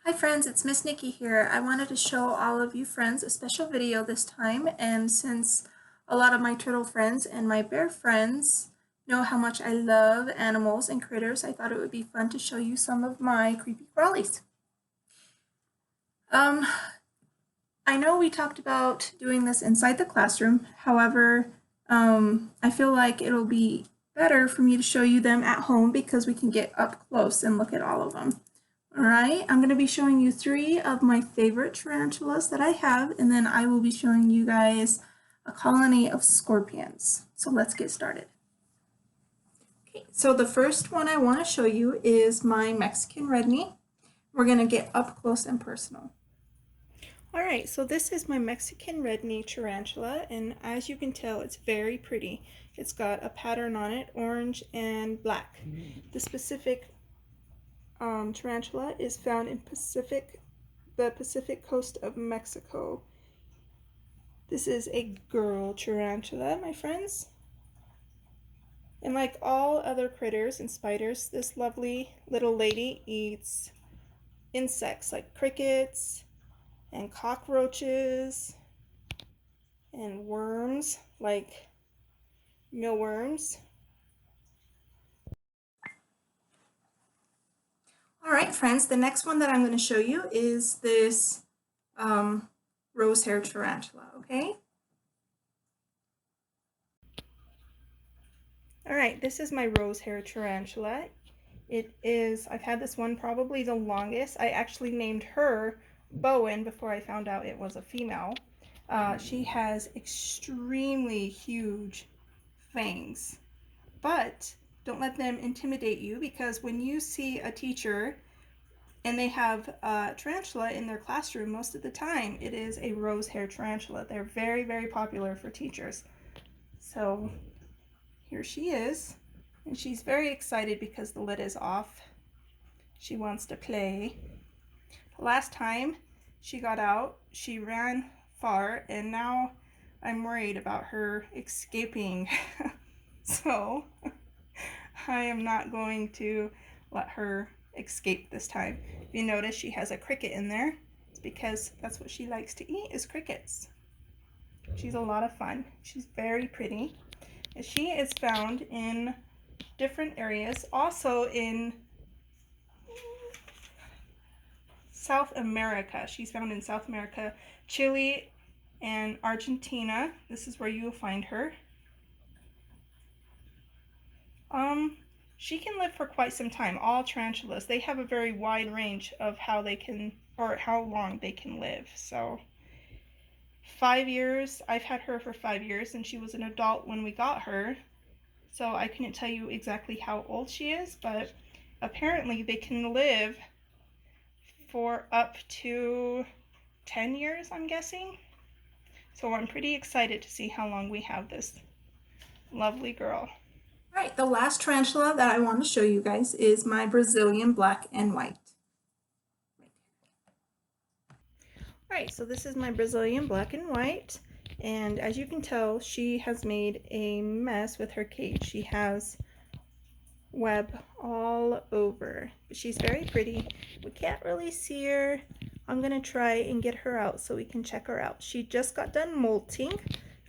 Hi friends, it's Miss Nikki here. I wanted to show all of you friends a special video this time, and since a lot of my turtle friends and my bear friends know how much I love animals and critters, I thought it would be fun to show you some of my creepy crawlies. Um, I know we talked about doing this inside the classroom, however, I feel like it'll be better for me to show you them at home because we can get up close and look at all of them. All right, I'm going to be showing you 3 of my favorite tarantulas that I have, and then I will be showing you guys a colony of scorpions. So let's get started. Okay, so the first one I want to show you is my Mexican redknee. We're going to get up close and personal. All right, so this is my Mexican redknee tarantula, and as you can tell, it's very pretty. It's got a pattern on it, orange and black. The specific tarantula is found in the Pacific coast of Mexico. This is a girl tarantula, my friends. And like all other critters and spiders, this lovely little lady eats insects like crickets and cockroaches and worms like mealworms. All right, friends, the next one that I'm going to show you is this rose hair tarantula, okay? All right, this is my rose hair tarantula. I've had this one probably the longest. I actually named her Bowen before I found out it was a female. She has extremely huge fangs, but don't let them intimidate you, because when you see a teacher and they have a tarantula in their classroom, most of the time it is a rose hair tarantula. They're very, very popular for teachers. So here she is, and she's very excited because the lid is off. She wants to play. The last time she got out, she ran far, and now I'm worried about her escaping. So I am not going to let her escape this time. If you notice, she has a cricket in there. It's because that's what she likes to eat, is crickets. She's a lot of fun. She's very pretty. She is found in different areas, also in South America. She's found in South America, Chile, and Argentina. This is where you will find her. She can live for quite some time. All tarantulas, they have a very wide range of how they can, or how long they can live. So 5 years, I've had her for 5 years, and she was an adult when we got her. So I couldn't tell you exactly how old she is, but apparently they can live for up to 10 years, I'm guessing. So I'm pretty excited to see how long we have this lovely girl. All right, the last tarantula that I want to show you guys is my Brazilian black and white. All right, so this is my Brazilian black and white, and as you can tell, she has made a mess with her cage. She has web all over, but she's very pretty. We can't really see her. I'm gonna try and get her out so we can check her out. She just got done molting.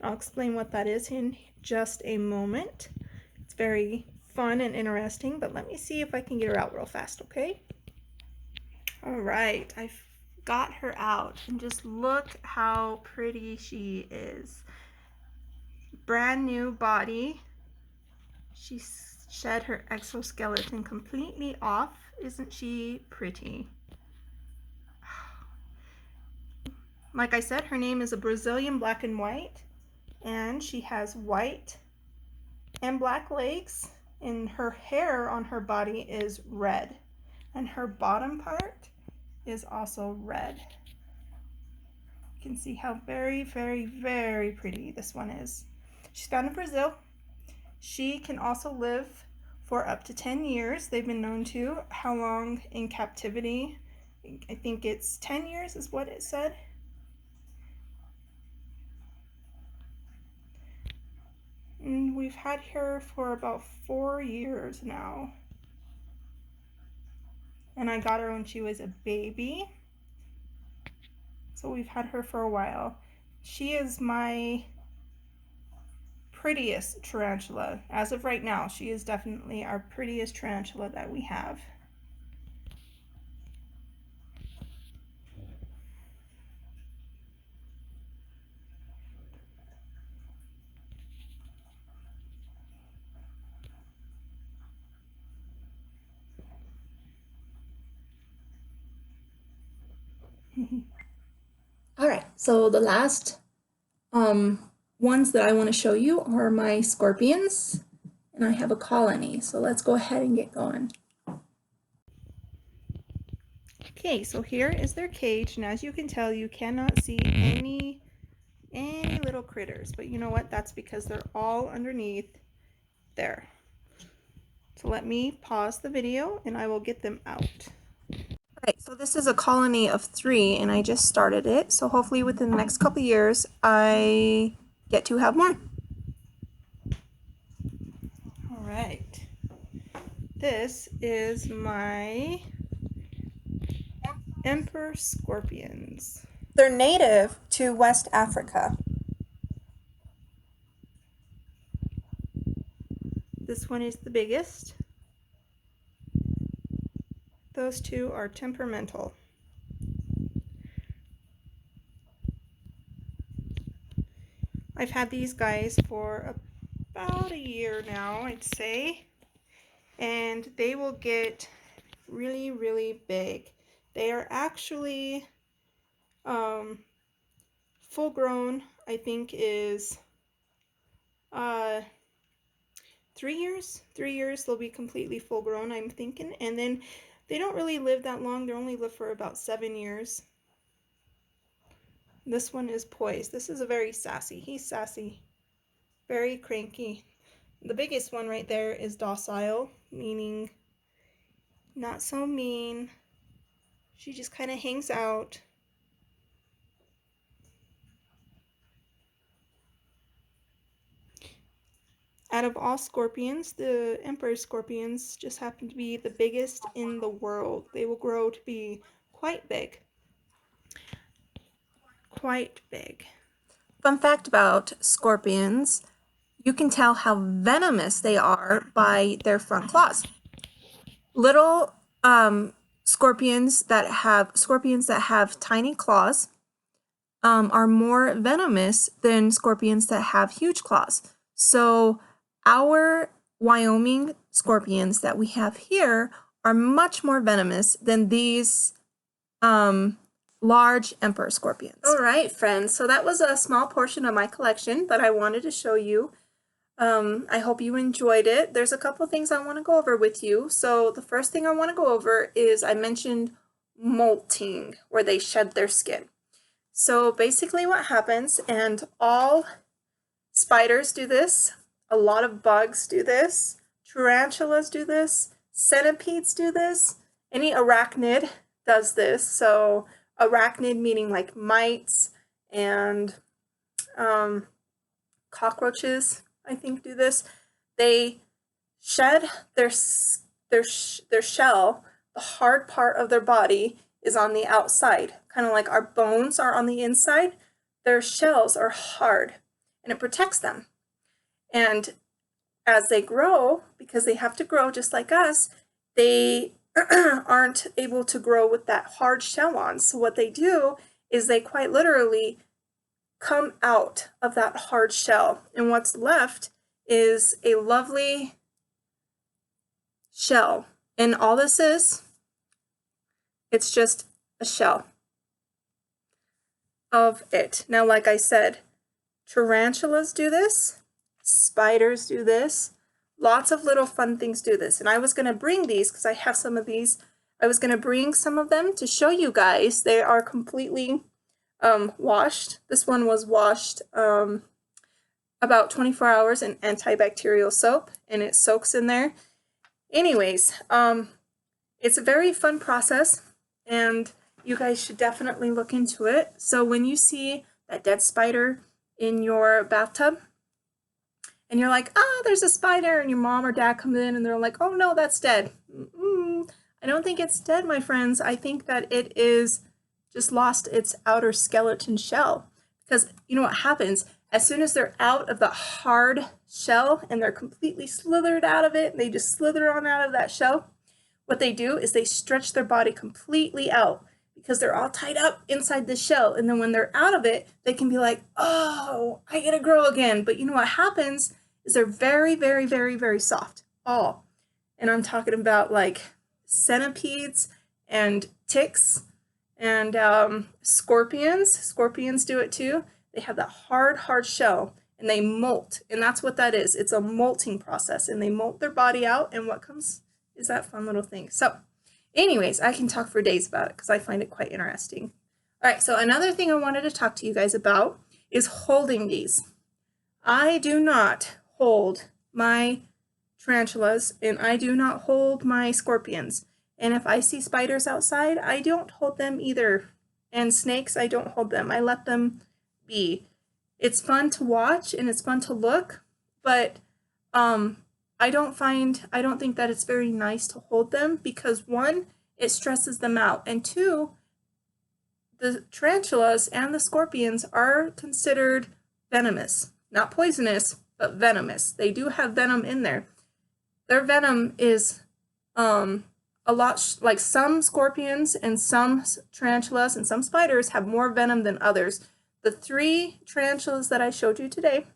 I'll explain what that is in just a moment. It's very fun and interesting, but let me see if I can get her out real fast, okay? All right, I've got her out, and just look how pretty she is. Brand new body. She's shed her exoskeleton completely off. Isn't she pretty? Like I said, her name is a Brazilian black and white, and she has white and black legs, and her hair on her body is red, and her bottom part is also red. You can see how very, very, very pretty this one is. She's found in Brazil. She can also live for up to 10 years. They've been known to. How long in captivity? I think it's 10 years is what it said. And we've had her for about 4 years now. and I got her when she was a baby. So we've had her for a while. She is my prettiest tarantula. As of right now, she is definitely our prettiest tarantula that we have. All right, so the last ones that I want to show you are my scorpions, and I have a colony. So let's go ahead and get going. Okay, so here is their cage, and as you can tell, you cannot see any little critters, but you know what? That's because they're all underneath there. So let me pause the video and I will get them out. Alright, so this is a colony of 3 and I just started it. So hopefully within the next couple years I get to have more. Alright. This is my emperor scorpions. They're native to West Africa. This one is the biggest. Those two are temperamental. I've had these guys for about a year now, I'd say, and they will get really, really big. They are actually full grown, I think is 3 years. 3 years they'll be completely full grown, I'm thinking, and then they don't really live that long. They only live for about 7 years. This one is Poised. This is a very sassy. He's sassy, very cranky. The biggest one right there is Docile, meaning not so mean. She just kind of hangs out. Out of all scorpions, the emperor scorpions just happen to be the biggest in the world. They will grow to be quite big. Quite big. Fun fact about scorpions, you can tell how venomous they are by their front claws. Little scorpions that have tiny claws are more venomous than scorpions that have huge claws. So our Wyoming scorpions that we have here are much more venomous than these large emperor scorpions. All right, friends, so that was a small portion of my collection that I wanted to show you. I hope you enjoyed it. There's a couple things I want to go over with you. So the first thing I want to go over is I mentioned molting, where they shed their skin. So basically what happens, and all spiders do this, a lot of bugs do this, tarantulas do this, centipedes do this, any arachnid does this. So arachnid meaning like mites and cockroaches, I think, do this. They shed their shell. The hard part of their body is on the outside, kind of like our bones are on the inside. Their shells are hard, and it protects them. And as they grow, because they have to grow just like us, they aren't able to grow with that hard shell on. So what they do is they quite literally come out of that hard shell, and what's left is a lovely shell. And all this is, it's just a shell of it. Now, like I said, tarantulas do this, spiders do this, lots of little fun things do this. And I was going to bring these because I have some of these. I was going to bring some of them to show you guys. They are completely washed. This one was washed about 24 hours in antibacterial soap, and it soaks in there. Anyways, it's a very fun process, and you guys should definitely look into it. So when you see that dead spider in your bathtub, and you're like, there's a spider, and your mom or dad comes in and they're like, oh no, that's dead. I don't think it's dead, my friends. I think that it is just lost its outer skeleton shell. Because you know what happens? As soon as they're out of the hard shell and they're completely slithered out of it, they just slither on out of that shell, what they do is they stretch their body completely out because they're all tied up inside the shell. And then when they're out of it, they can be like, oh, I gotta grow again. But you know what happens is they're very, very, very, very soft. All. And I'm talking about like centipedes and ticks and scorpions. Scorpions do it too. They have that hard, hard shell and they molt. And that's what that is. It's a molting process. And they molt their body out. And what comes is that fun little thing. So anyways, I can talk for days about it because I find it quite interesting. All right, so another thing I wanted to talk to you guys about is holding these. I do not hold my tarantulas and I do not hold my scorpions. And if I see spiders outside, I don't hold them either. And snakes, I don't hold them. I let them be. It's fun to watch and it's fun to look, but I don't think that it's very nice to hold them because one, it stresses them out, and two, the tarantulas and the scorpions are considered venomous. Not poisonous, but venomous. They do have venom in there. Their venom is a lot like some scorpions and some tarantulas and some spiders have more venom than others. The 3 tarantulas that I showed you today,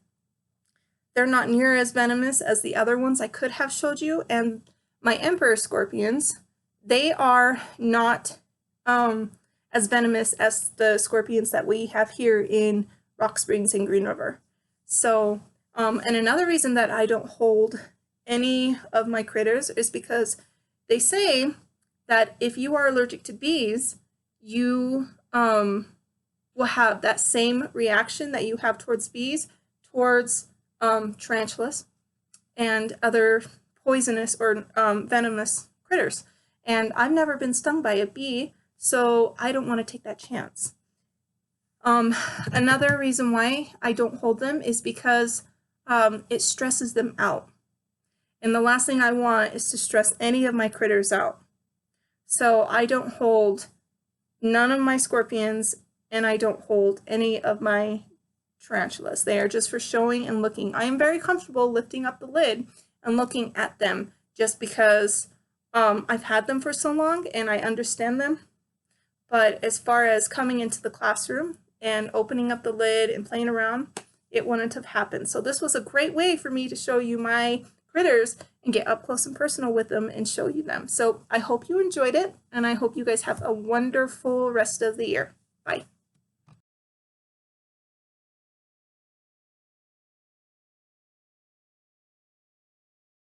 they're not near as venomous as the other ones I could have showed you. And my emperor scorpions, they are not as venomous as the scorpions that we have here in Rock Springs and Green River. So, and another reason that I don't hold any of my critters is because they say that if you are allergic to bees, you will have that same reaction that you have towards bees, towards tarantulas and other poisonous or venomous critters. And I've never been stung by a bee, so I don't want to take that chance. Another reason why I don't hold them is because it stresses them out. And the last thing I want is to stress any of my critters out. So I don't hold none of my scorpions and I don't hold any of my tarantulas. They are just for showing and looking. I am very comfortable lifting up the lid and looking at them just because I've had them for so long and I understand them. But as far as coming into the classroom and opening up the lid and playing around, it wouldn't have happened. So this was a great way for me to show you my critters and get up close and personal with them and show you them. So I hope you enjoyed it and I hope you guys have a wonderful rest of the year. Bye.